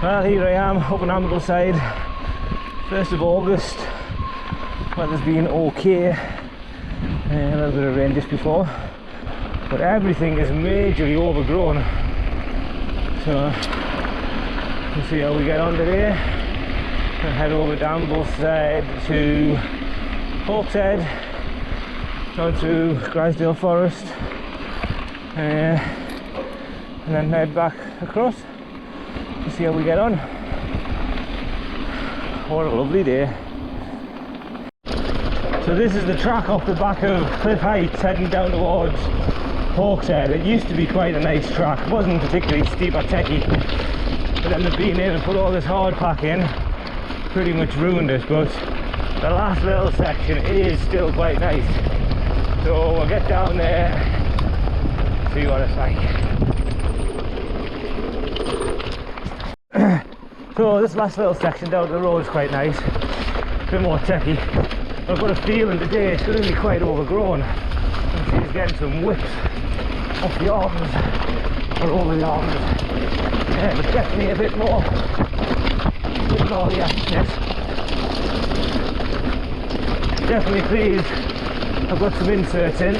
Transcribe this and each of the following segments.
Well, here I am up in Ambleside, 1st of August. Weather's been okay, a little bit of rain just before, but everything is majorly overgrown. So we'll see how we get on today. We'll head over to Ambleside to Hawkshead, down through Grizedale Forest, and then head back across. See how we get on. What a lovely day. So this is the track off the back of Cliff Heights heading down towards Hawkshead. It used to be quite a nice track. It wasn't particularly steep or techy, but then they've been able to put all this hard pack in, pretty much ruined it, but the last little section is still quite nice. So we'll get down there, see what it's like. So this last little section down the road is quite nice, a bit more techy. I've got a feeling today it's going to be quite overgrown. She's getting some whips off the arms, or over the arms. Yeah, but definitely a bit more with all the actions. Definitely pleased I've got some inserts in.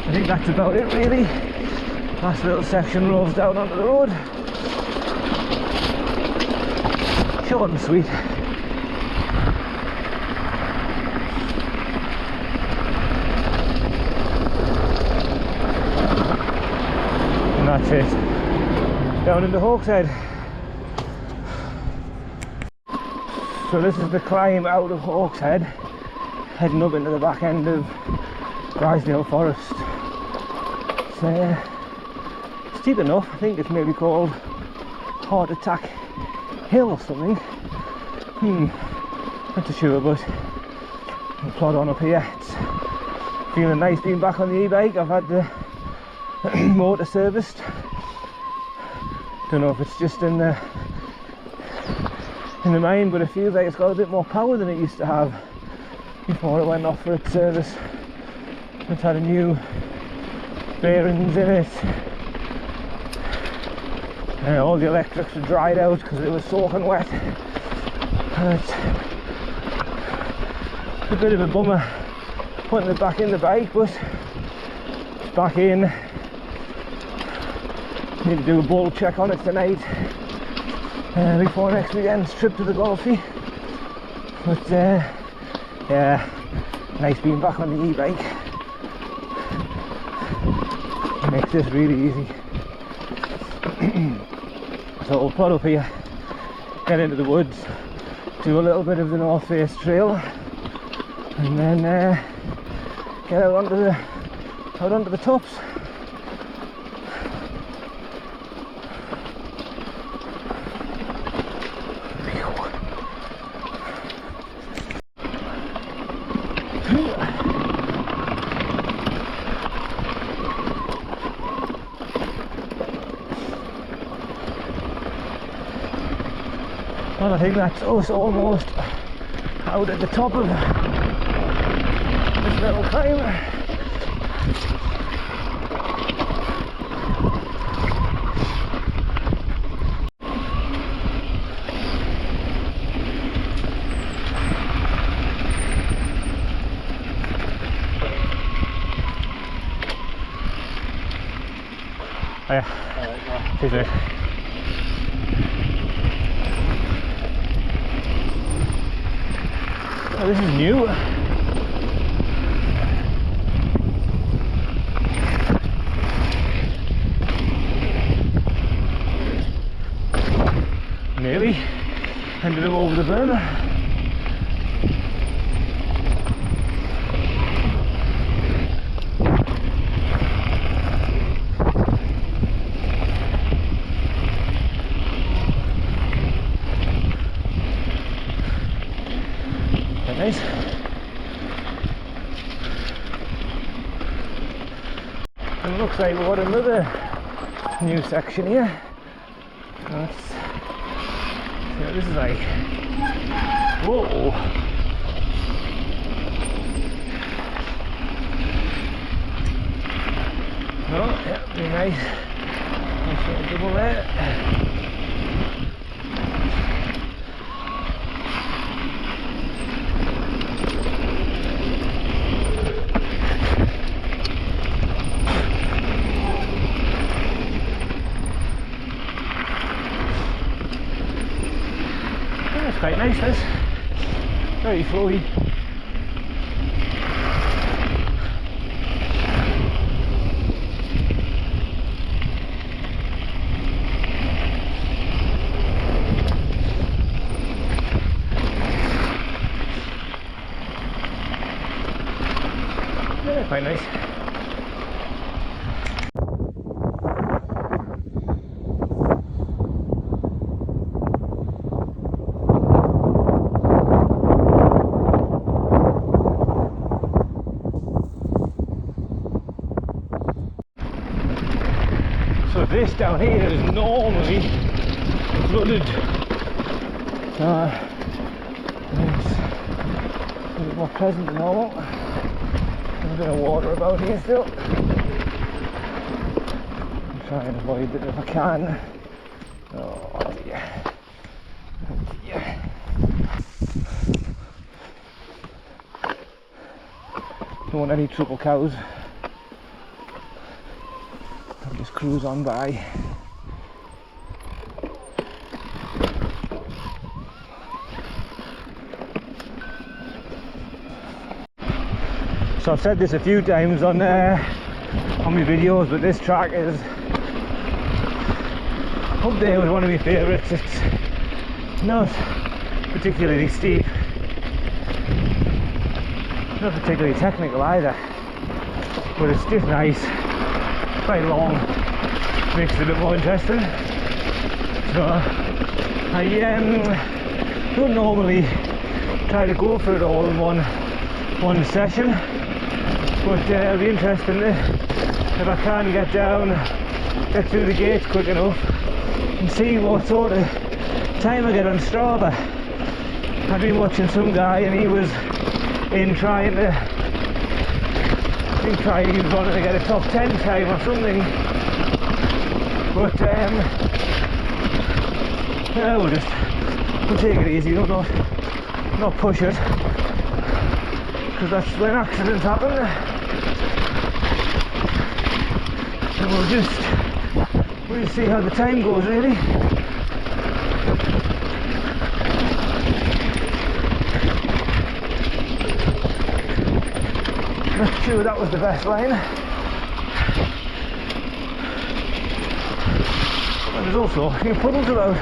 I think that's about it really. Last little section rolls down onto the road. Short and sweet. And that's it. Down into Hawkshead. So this is the climb out of Hawkshead, heading up into the back end of Grizedale Forest. It's steep enough. I think it's maybe called Heart Attack Hill or something. Not too sure, but I'll plod on up here. It's feeling nice being back on the e-bike. I've had the motor serviced. Don't know if it's just in the mind, but it feels like it's got a bit more power than it used to have before it went off for its service. It's had a new bearings in it. All the electrics were dried out because it was soaking wet. And it's a bit of a bummer putting it back in the bike, but it's back in. Need to do a ball check on it tonight before next weekend's trip to the Golfy. But yeah, nice being back on the e-bike. Makes this really easy. So we'll plod up here, get into the woods, do a little bit of the North Face Trail, and then get out onto the tops. Well, I think that's us almost out at the top of this little climb. Oh yeah, cheers mate. Oh, this is new. Nearly ended up over the berm. Quite nice. And it looks like we've got another new section here. Let's see what this is like. Whoa! Oh, yeah, be nice. Nice little double there. Quite nice, this. Very flowy. Yeah, quite nice. So this down here is normally flooded. It's a bit more pleasant than normal. There's a bit of water about here still. I'll try and avoid it if I can. Oh dear. Oh dear. Don't want any trouble, cows. Just cruise on by. So I've said this a few times on my videos, but this track is up there with one of my favourites. It's not particularly steep, not particularly technical either, but it's just nice. Quite long, makes it a bit more interesting. So I don't normally try to go for it all in one session, but it'll be interesting if I can get through the gates quick enough and see what sort of time I get on Strava. I've been watching some guy and he was trying to he was wanting to get a top 10 time or something, but yeah, we'll take it easy, not push it, because that's when accidents happen. And we'll just see how the time goes, really. Not sure that was the best line. And there's also a few puddles about.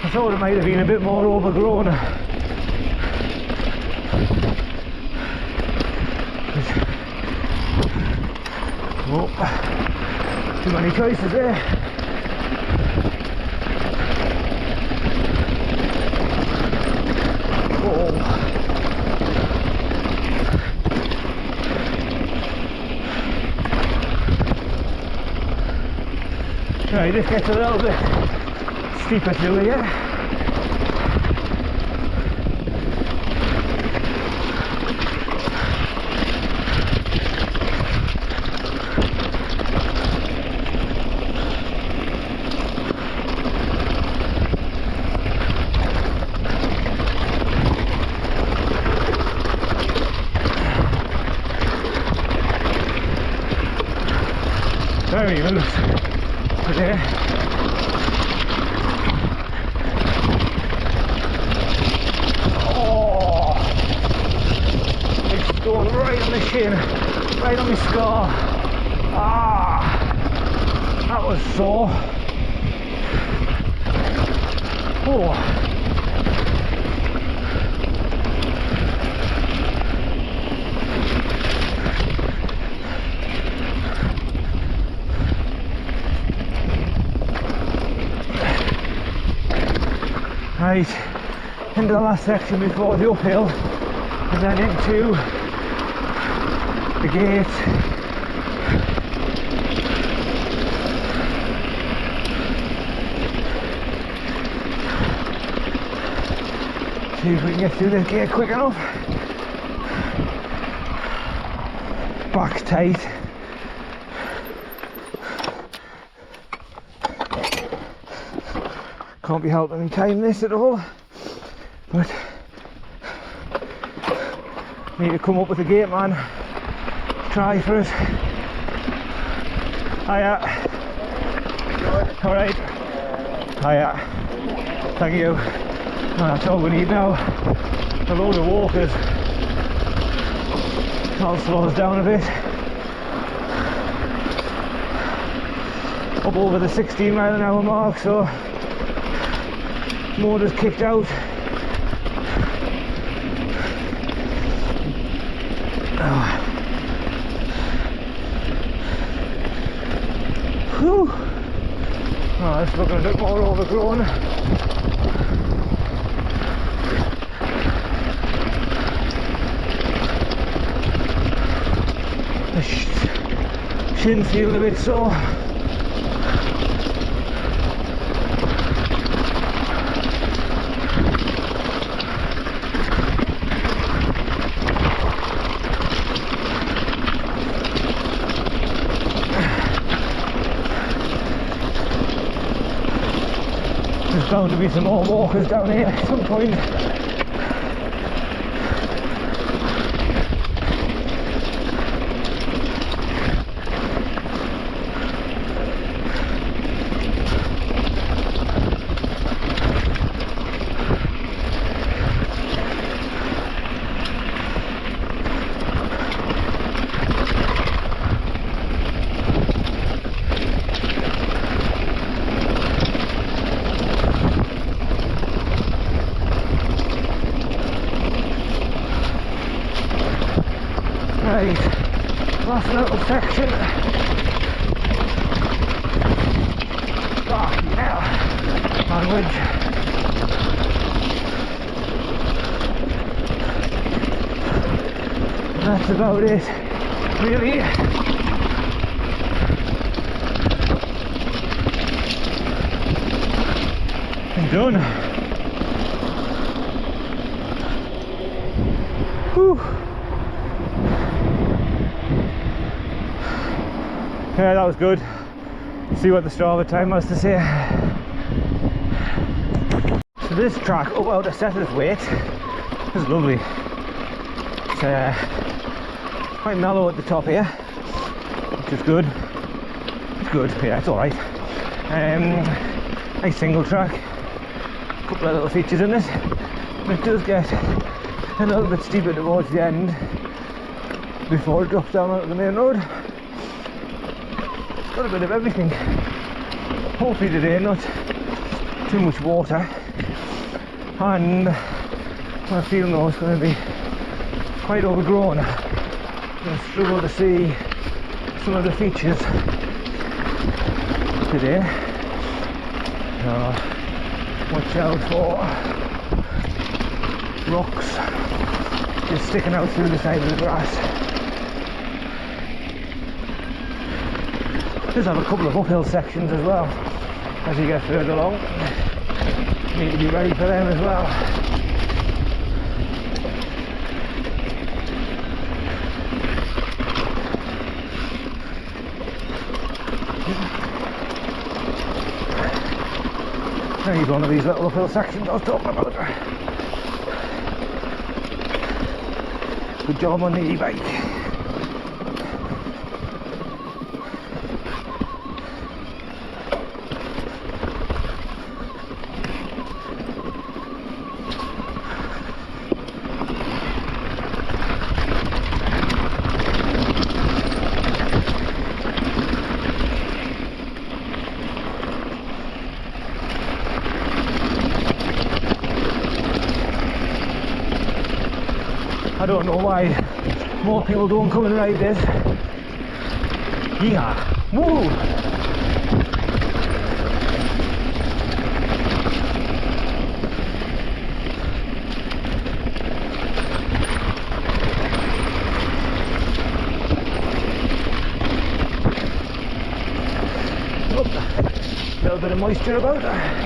I thought it might have been a bit more overgrown. Oh, too many choices there. Oh. Right, this gets a little bit steeper through here. Very loose today. Oh, it's going right on the shin, right on my scar. Ah, that was sore. Oh. Right, into the last section before the uphill, and then into the gate. See if we can get through this gate quick enough. Back tight. Can't be helping me time this at all, but need to come up with a gate man. Try for it. Hiya. Alright. Hiya. Thank you. That's all we need now. A load of walkers. I'll slow us down a bit. Up over the 16 mph mark, so motor's kicked out. Whew. Oh, it's looking a bit more overgrown. The shin's feeling a bit sore. There's bound to be some more walkers down here at some point. Right, last little section. Oh, yeah, onwards. That's about it, really. And done. Whew. Yeah, that was good. See what the Strava time has to say. So this track up out of Seth's weight is lovely. It's quite mellow at the top here, which is good. It's good, yeah, it's alright. Nice single track. A couple of little features in it. And it does get a little bit steeper towards the end before it drops down onto the main road. Got a bit of everything. Hopefully today not too much water, and I feel though it's going to be quite overgrown. I'm going to struggle to see some of the features today. Watch out for rocks just sticking out through the side of the grass. Does have a couple of uphill sections as well as you get further along. Need to be ready for them as well. There's one of these little uphill sections I was talking about. Good job on the e-bike. don't know why more people don't come and ride this. Yeah. Woo! Oh, a little bit of moisture about there.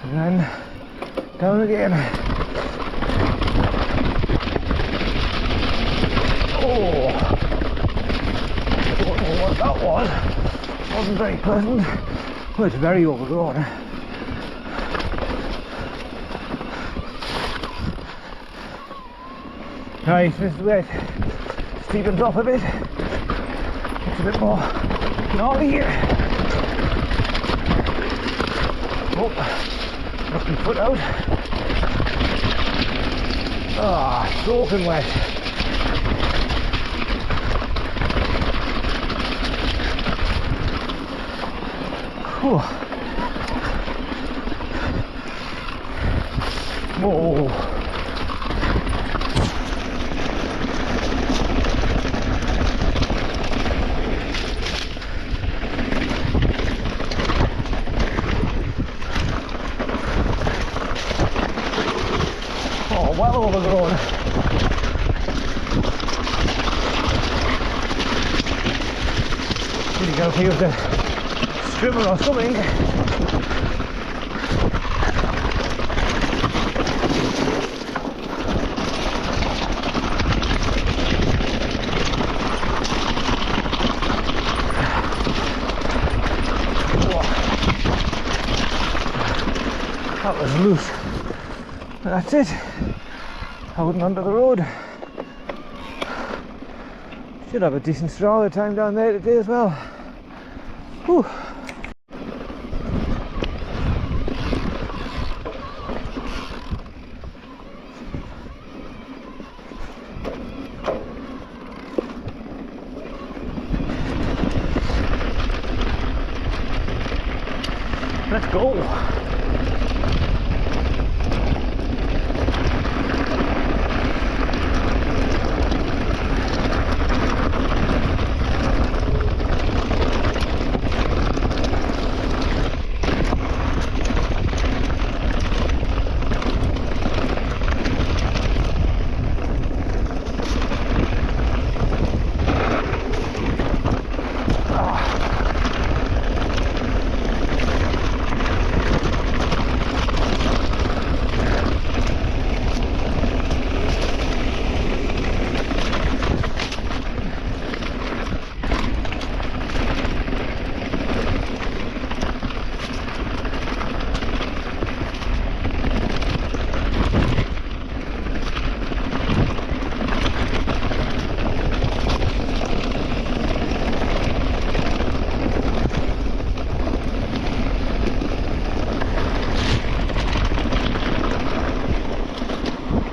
And then down again. Oh, I don't know what that was. Wasn't very pleasant. Well, it's very overgrown. Right, this is where it steepens up a bit. It's a bit more gnarly here. Oh. Knocked my foot out. Ah, soaking wet. Whew. Whoa. Well overgrown. Really gotta use the strimmer or something. That was loose. That's it. Out and under the road. Should have a decent stroller time down there today as well. Whew. Let's go.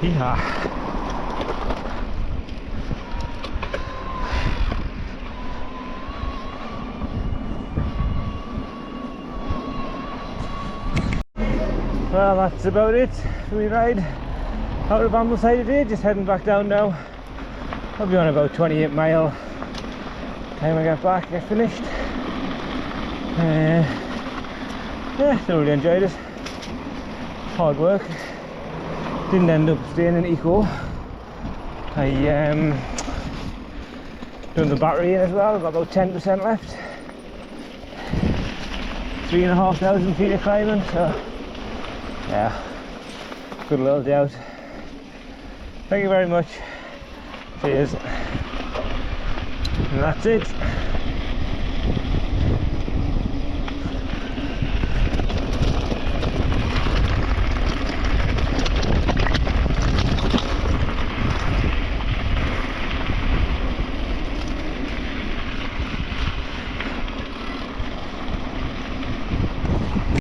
Yeah. Well, that's about it. We ride out of Ambleside today, just heading back down now. I'll be on about 28 mile time I get back, get finished. Yeah, thoroughly enjoyed it. Hard work. Didn't end up staying in eco. I done the battery in as well. I've got about 10% left. 3,500 feet of climbing, so yeah, good little day out. Thank you very much. Cheers. And that's it.